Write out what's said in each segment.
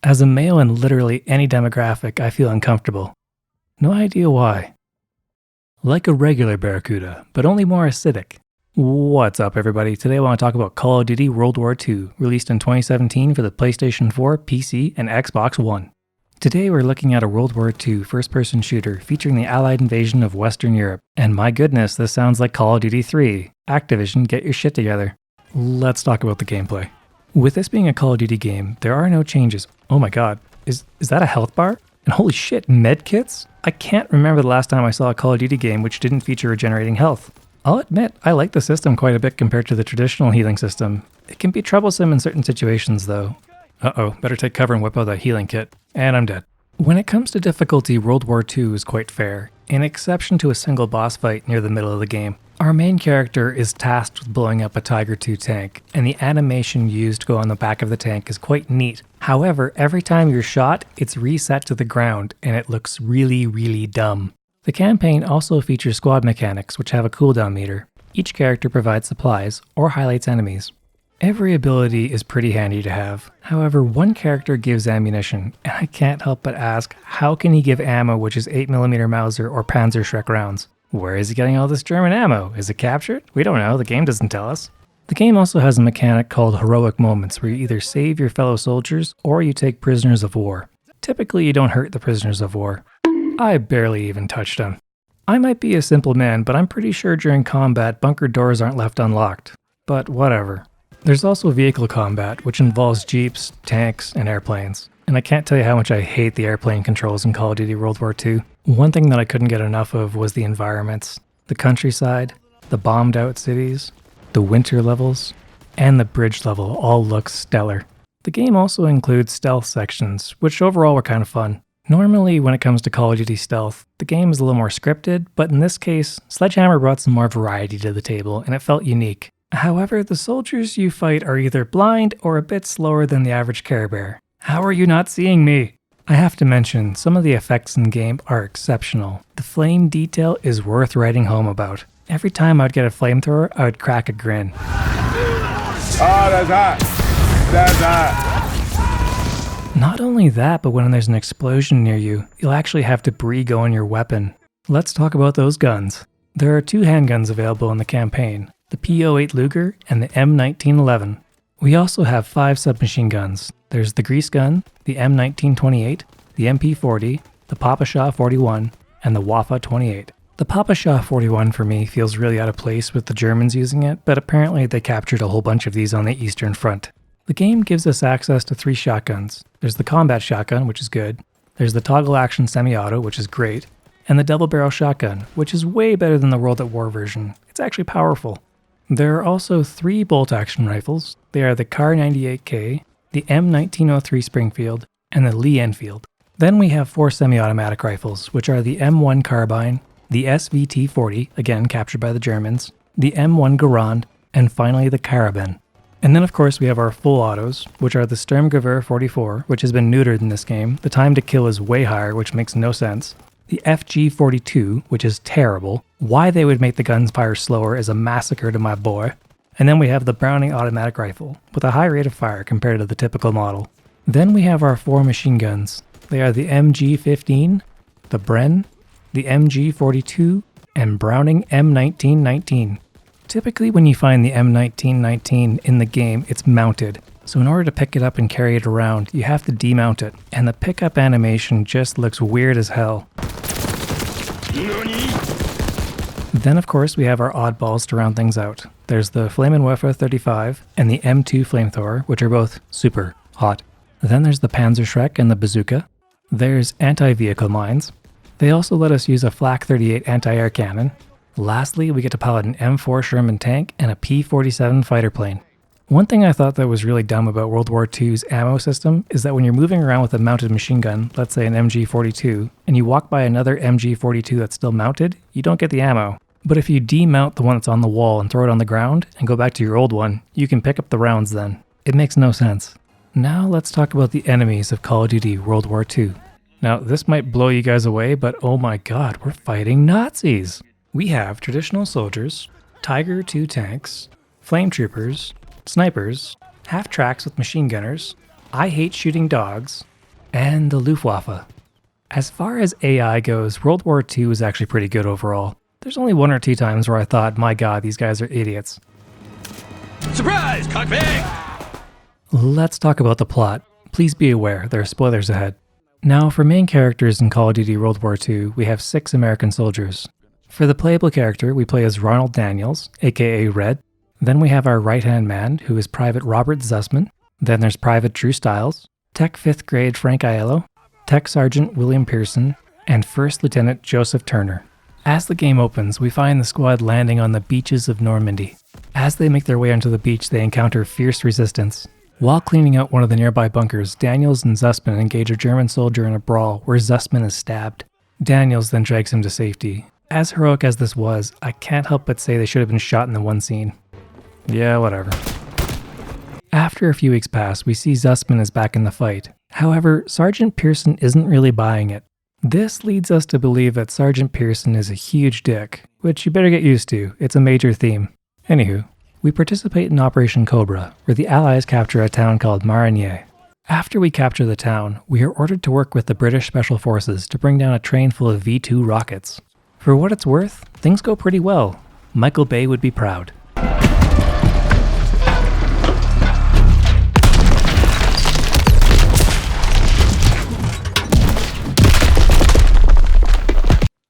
As a male in literally any demographic, I feel uncomfortable. No idea why. Like a regular Barracuda, but only more acidic. What's up, everybody? Today I want to talk about Call of Duty World War II, released in 2017 for the PlayStation 4, PC, and Xbox One. Today we're looking at a World War II first-person shooter featuring the Allied invasion of Western Europe. And my goodness, this sounds like Call of Duty 3. Activision, get your shit together. Let's talk about the gameplay. With this being a Call of Duty game, there are no changes. Oh my god, is that a health bar? And holy shit, med kits? I can't remember the last time I saw a Call of Duty game which didn't feature regenerating health. I'll admit, I like the system quite a bit compared to the traditional healing system. It can be troublesome in certain situations though. Uh-oh, better take cover and whip out that healing kit. And I'm dead. When it comes to difficulty, World War II is quite fair, an exception to a single boss fight near the middle of the game. Our main character is tasked with blowing up a Tiger II tank, and the animation used to go on the back of the tank is quite neat. However, every time you're shot, it's reset to the ground, and it looks really, really dumb. The campaign also features squad mechanics, which have a cooldown meter. Each character provides supplies, or highlights enemies. Every ability is pretty handy to have. However, one character gives ammunition, and I can't help but ask, how can he give ammo which is 8mm Mauser or Panzerschreck rounds? Where is he getting all this German ammo? Is it captured? We don't know, the game doesn't tell us. The game also has a mechanic called heroic moments where you either save your fellow soldiers or you take prisoners of war. Typically you don't hurt the prisoners of war. I barely even touched them. I might be a simple man, but I'm pretty sure during combat bunker doors aren't left unlocked. But whatever. There's also vehicle combat, which involves jeeps, tanks, and airplanes. And I can't tell you how much I hate the airplane controls in Call of Duty World War II. One thing that I couldn't get enough of was the environments. The countryside, the bombed out cities, the winter levels, and the bridge level all look stellar. The game also includes stealth sections, which overall were kind of fun. Normally, when it comes to Call of Duty stealth, the game is a little more scripted, but in this case, Sledgehammer brought some more variety to the table, and it felt unique. However, the soldiers you fight are either blind or a bit slower than the average Care Bear. How are you not seeing me? I have to mention, some of the effects in the game are exceptional. The flame detail is worth writing home about. Every time I'd get a flamethrower, I would crack a grin. Oh, that's hot! That's hot! Not only that, but when there's an explosion near you, you'll actually have debris go on your weapon. Let's talk about those guns. There are two handguns available in the campaign, the P08 Luger and the M1911. We also have 5 submachine guns. There's the Grease Gun, the M1928, the MP40, the Papasha 41, and the Waffe 28. The Papasha 41 for me feels really out of place with the Germans using it, but apparently they captured a whole bunch of these on the Eastern Front. The game gives us access to 3 shotguns. There's the combat shotgun, which is good. There's the toggle action semi-auto, which is great. And the double barrel shotgun, which is way better than the World at War version. It's actually powerful. There are also 3 bolt-action rifles. They are the Kar 98K, the M1903 Springfield, and the Lee Enfield. Then we have 4 semi-automatic rifles, which are the M1 Carbine, the SVT-40, again captured by the Germans, the M1 Garand, and finally the Karabin. And then of course we have our full autos, which are the Sturmgewehr 44, which has been neutered in this game. The time to kill is way higher, which makes no sense. The FG-42, which is terrible. Why they would make the guns fire slower is a massacre to my boy. And then we have the Browning automatic rifle, with a high rate of fire compared to the typical model. Then we have our 4 machine guns. They are the MG-15, the Bren, the MG-42, and Browning M1919. Typically when you find the M1919 in the game, it's mounted. So in order to pick it up and carry it around, you have to demount it. And the pickup animation just looks weird as hell. Then of course we have our oddballs to round things out. There's the Flammenwerfer 35 and the M2 flamethrower, which are both super hot. Then there's the Panzerschreck and the bazooka. There's anti-vehicle mines. They also let us use a Flak 38 anti-air cannon. Lastly, we get to pilot an M4 Sherman tank and a P-47 fighter plane. One thing I thought that was really dumb about World War II's ammo system is that when you're moving around with a mounted machine gun, let's say an MG42, and you walk by another MG42 that's still mounted, you don't get the ammo. But if you demount the one that's on the wall and throw it on the ground and go back to your old one, you can pick up the rounds then. It makes no sense. Now let's talk about the enemies of Call of Duty World War II. Now this might blow you guys away, but oh my god, we're fighting Nazis! We have traditional soldiers, Tiger II tanks, flame troopers, snipers, half-tracks with machine gunners, I hate shooting dogs, and the Luftwaffe. As far as AI goes, World War II was actually pretty good overall. There's only 1 or 2 times where I thought, my god, these guys are idiots. Surprise, cockpit! Let's talk about the plot. Please be aware, there are spoilers ahead. Now, for main characters in Call of Duty World War II, we have 6 American soldiers. For the playable character, we play as Ronald Daniels, aka Red. Then we have our right-hand man, who is Private Robert Zussman. Then there's Private Drew Stiles, Tech 5th Grade Frank Aiello, Tech Sergeant William Pearson, and First Lieutenant Joseph Turner. As the game opens, we find the squad landing on the beaches of Normandy. As they make their way onto the beach, they encounter fierce resistance. While cleaning out one of the nearby bunkers, Daniels and Zussman engage a German soldier in a brawl where Zussman is stabbed. Daniels then drags him to safety. As heroic as this was, I can't help but say they should have been shot in the one scene. Yeah, whatever. After a few weeks pass, we see Zussman is back in the fight. However, Sergeant Pearson isn't really buying it. This leads us to believe that Sergeant Pearson is a huge dick, which you better get used to, it's a major theme. Anywho, we participate in Operation Cobra, where the Allies capture a town called Marigny. After we capture the town, we are ordered to work with the British Special Forces to bring down a train full of V2 rockets. For what it's worth, things go pretty well. Michael Bay would be proud.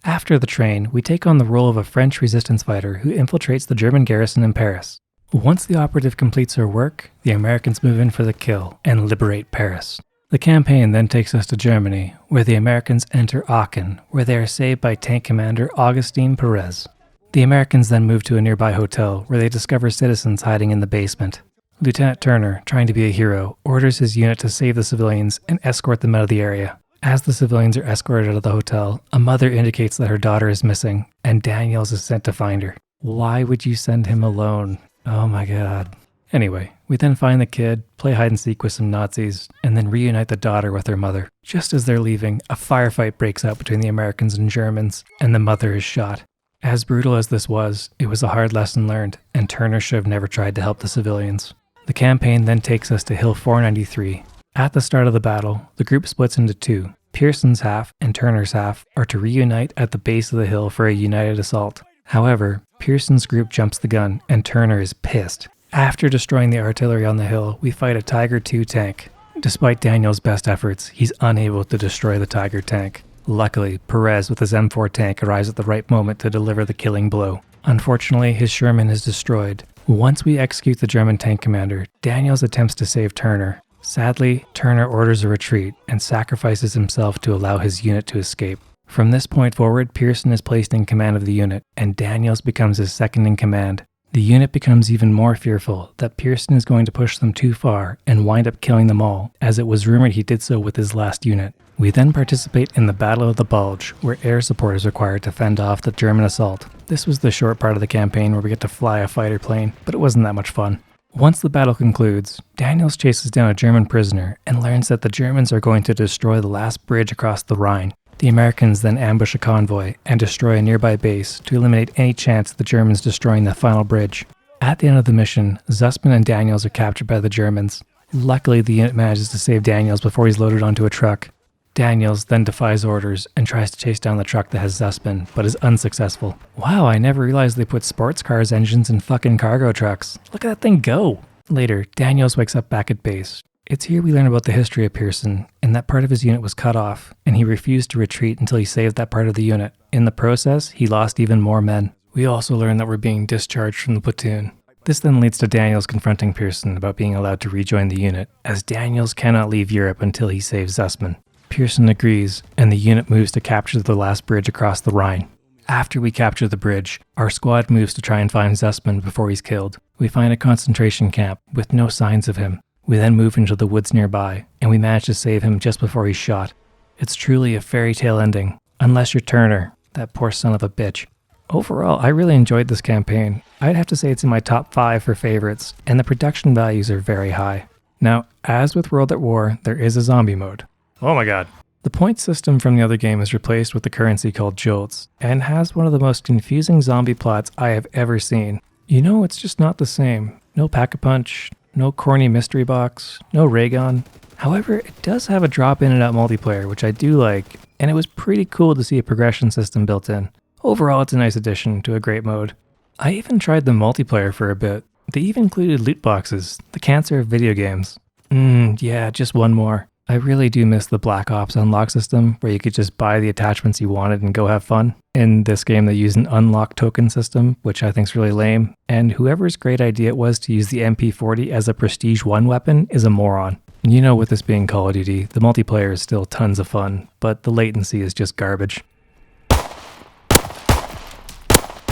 After the train, we take on the role of a French resistance fighter who infiltrates the German garrison in Paris. Once the operative completes her work, the Americans move in for the kill and liberate Paris. The campaign then takes us to Germany, where the Americans enter Aachen, where they are saved by Tank Commander Augustin Perez. The Americans then move to a nearby hotel, where they discover citizens hiding in the basement. Lieutenant Turner, trying to be a hero, orders his unit to save the civilians and escort them out of the area. As the civilians are escorted out of the hotel, a mother indicates that her daughter is missing, and Daniels is sent to find her. Why would you send him alone? Oh my god. Anyway, we then find the kid, play hide and seek with some Nazis, and then reunite the daughter with her mother. Just as they're leaving, a firefight breaks out between the Americans and Germans, and the mother is shot. As brutal as this was, it was a hard lesson learned, and Turner should have never tried to help the civilians. The campaign then takes us to Hill 493. At the start of the battle, the group splits into 2. Pearson's half and Turner's half are to reunite at the base of the hill for a united assault. However, Pearson's group jumps the gun, and Turner is pissed. After destroying the artillery on the hill, we fight a Tiger II tank. Despite Daniel's best efforts, he's unable to destroy the Tiger tank. Luckily, Perez with his M4 tank arrives at the right moment to deliver the killing blow. Unfortunately, his Sherman is destroyed. Once we execute the German tank commander, Daniels attempts to save Turner. Sadly, Turner orders a retreat and sacrifices himself to allow his unit to escape. From this point forward, Pearson is placed in command of the unit, and Daniels becomes his second in command. The unit becomes even more fearful that Pearson is going to push them too far and wind up killing them all, as it was rumored he did so with his last unit. We then participate in the Battle of the Bulge, where air support is required to fend off the German assault. This was the short part of the campaign where we get to fly a fighter plane, but it wasn't that much fun. Once the battle concludes, Daniels chases down a German prisoner and learns that the Germans are going to destroy the last bridge across the Rhine. The Americans then ambush a convoy and destroy a nearby base to eliminate any chance of the Germans destroying the final bridge. At the end of the mission, Zussman and Daniels are captured by the Germans. Luckily, the unit manages to save Daniels before he's loaded onto a truck. Daniels then defies orders and tries to chase down the truck that has Zussman, but is unsuccessful. Wow, I never realized they put sports cars engines in fucking cargo trucks. Look at that thing go! Later, Daniels wakes up back at base. It's here we learn about the history of Pearson, and that part of his unit was cut off, and he refused to retreat until he saved that part of the unit. In the process, he lost even more men. We also learn that we're being discharged from the platoon. This then leads to Daniels confronting Pearson about being allowed to rejoin the unit, as Daniels cannot leave Europe until he saves Zussman. Pearson agrees, and the unit moves to capture the last bridge across the Rhine. After we capture the bridge, our squad moves to try and find Zussman before he's killed. We find a concentration camp with no signs of him. We then move into the woods nearby, and we manage to save him just before he's shot. It's truly a fairy tale ending, unless you're Turner, that poor son of a bitch. Overall, I really enjoyed this campaign. I'd have to say it's in my top 5 for favorites, and the production values are very high. Now, as with World at War, there is a zombie mode. Oh my god. The point system from the other game is replaced with the currency called Jolts, and has one of the most confusing zombie plots I have ever seen. You know, it's just not the same. No Pack-a-Punch, no corny mystery box, no ray gun. However, it does have a drop in and out multiplayer, which I do like, and it was pretty cool to see a progression system built in. Overall, it's a nice addition to a great mode. I even tried the multiplayer for a bit. They even included loot boxes, the cancer of video games. Yeah, just one more. I really do miss the Black Ops unlock system where you could just buy the attachments you wanted and go have fun. In this game, they use an unlock token system, which I think is really lame, and whoever's great idea it was to use the MP40 as a Prestige 1 weapon is a moron. You know, with this being Call of Duty, the multiplayer is still tons of fun, but the latency is just garbage.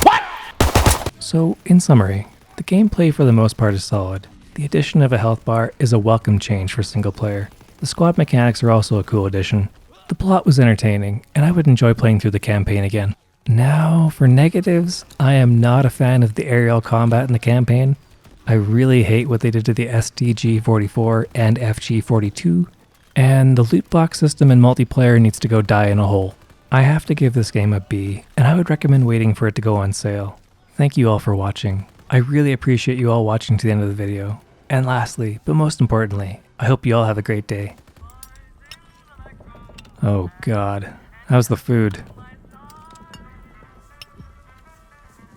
What? So, in summary, the gameplay for the most part is solid. The addition of a health bar is a welcome change for single player. The squad mechanics are also a cool addition. The plot was entertaining, and I would enjoy playing through the campaign again. Now, for negatives, I am not a fan of the aerial combat in the campaign. I really hate what they did to the STG-44 and FG-42, and the loot box system in multiplayer needs to go die in a hole. I have to give this game a B, and I would recommend waiting for it to go on sale. Thank you all for watching. I really appreciate you all watching to the end of the video. And lastly, but most importantly, I hope you all have a great day. Oh God, how's the food?